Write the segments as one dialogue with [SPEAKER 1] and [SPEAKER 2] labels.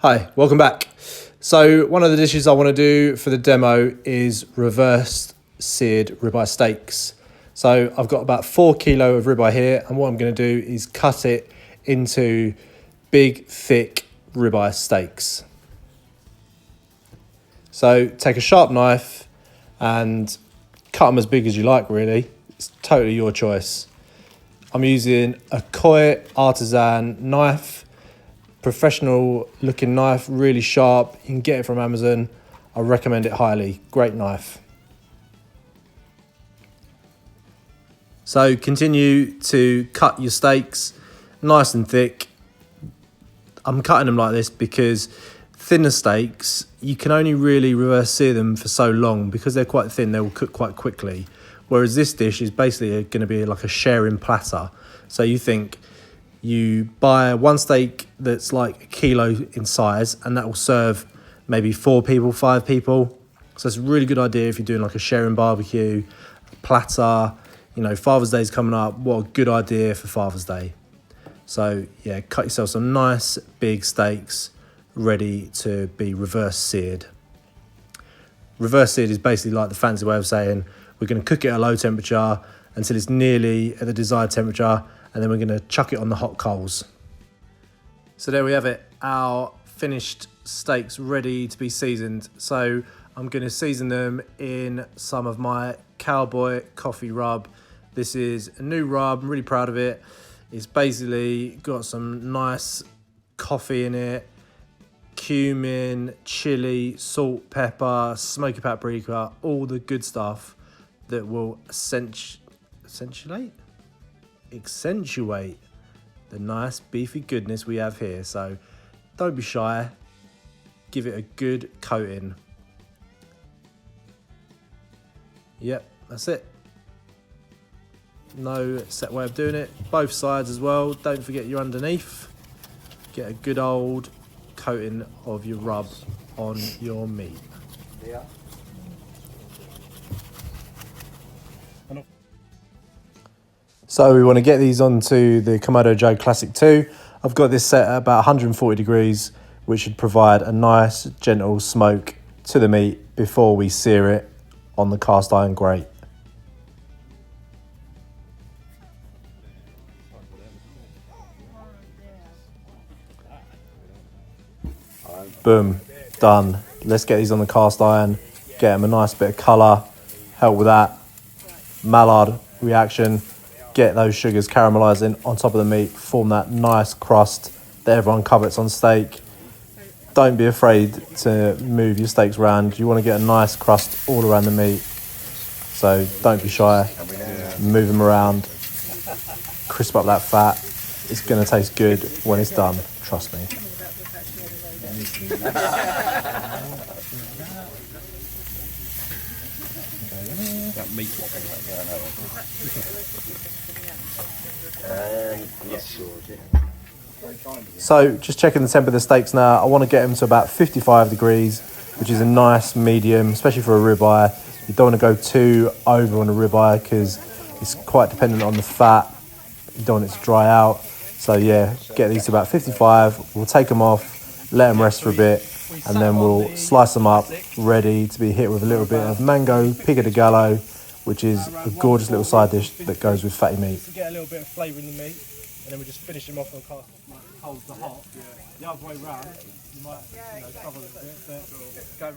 [SPEAKER 1] Hi, welcome back. So one of the dishes I want to do for the demo is reverse seared ribeye steaks. So I've got about 4 kilo of ribeye here, and what I'm going to do is cut it into big, thick ribeye steaks. So take a sharp knife and cut them as big as you like, really. It's totally your choice. I'm using a Koi artisan knife, professional looking knife, really sharp. You can get it from Amazon. I recommend it highly. Great knife. So continue to cut your steaks nice and thick. I'm cutting them like this because thinner steaks, you can only really reverse sear them for so long because they're quite thin, they will cook quite quickly. Whereas this dish is basically going to be like a sharing platter. So you think you buy one steak that's like a kilo in size, and that will serve maybe 4 people, 5 people. So it's a really good idea if you're doing like a sharing barbecue, a platter. You know, Father's Day is coming up. What a good idea for Father's Day. So yeah, cut yourself some nice big steaks ready to be reverse seared. Reverse seared is basically like the fancy way of saying we're going to cook it at a low temperature until it's nearly at the desired temperature, and then we're going to chuck it on the hot coals. So there we have it, our finished steaks ready to be seasoned. So I'm going to season them in some of my Cowboy coffee rub. This is a new rub, I'm really proud of it. It's basically got some nice coffee in it, cumin, chili, salt, pepper, smoky paprika, all the good stuff that will accentuate the nice beefy goodness we have here. So don't be shy, give it a good coating. Yep, that's it. No set way of doing it. Both sides as well. Don't forget your underneath. Get a good old coating of your rub on your meat. Yeah. So we want to get these onto the Kamado Joe Classic II. I've got this set at about 140 degrees, which should provide a nice gentle smoke to the meat before we sear it on the cast iron grate. Boom, done. Let's get these on the cast iron, get them a nice bit of colour, help with that Maillard reaction, get those sugars caramelising on top of the meat, form that nice crust that everyone covets on steak. Don't be afraid to move your steaks around. You want to get a nice crust all around the meat. So don't be shy, move them around, crisp up that fat. It's going to taste good when it's done, trust me.
[SPEAKER 2] That meat
[SPEAKER 1] So just checking the temp of the steaks now. I want to get them to about 55 degrees, which is a nice medium, especially for a ribeye. You don't want to go too over on a ribeye because it's quite dependent on the fat. You don't want it to dry out. So yeah, get these to about 55. We'll take them off, let them rest for a bit, and then we'll slice them up, ready to be hit with a little bit of mango pico de gallo, which is a gorgeous little side dish that goes with fatty meat.
[SPEAKER 3] Get a little bit of flavour in the meat, and then we just finish them off on cast cold to hot. The other way round, you might struggle a bit, but go.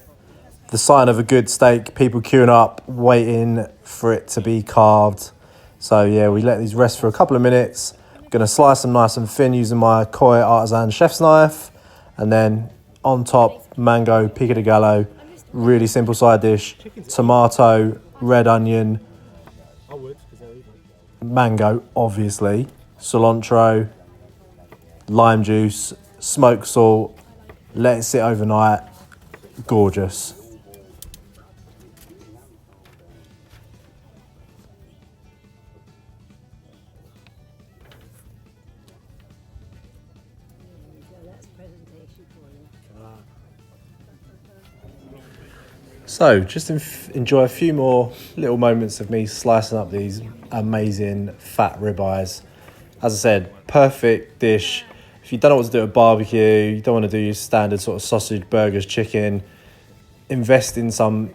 [SPEAKER 1] The sign of a good steak, people queuing up, waiting for it to be carved. So yeah, we let these rest for a couple of minutes. I'm going to slice them nice and thin using my Koi artisan chef's knife, and then on top, mango pico de gallo, really simple side dish, tomato, red onion, mango obviously, cilantro, lime juice, smoked salt, let it sit overnight, gorgeous. So just enjoy a few more little moments of me slicing up these amazing fat ribeyes. As I said, perfect dish if you don't know what to do at a barbecue, you don't want to do your standard sort of sausage, burgers, chicken, invest in some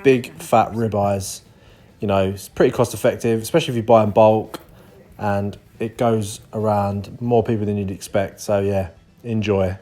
[SPEAKER 1] big fat ribeyes. You know, it's pretty cost effective, especially if you buy in bulk, and it goes around more people than you'd expect. So yeah, enjoy.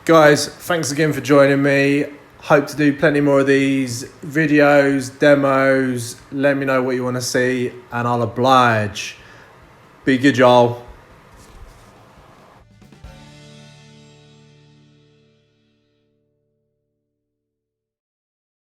[SPEAKER 1] Guys, thanks again for joining me. Hope to do plenty more of these videos, demos. Let me know what you want to see and I'll oblige. Be good, y'all.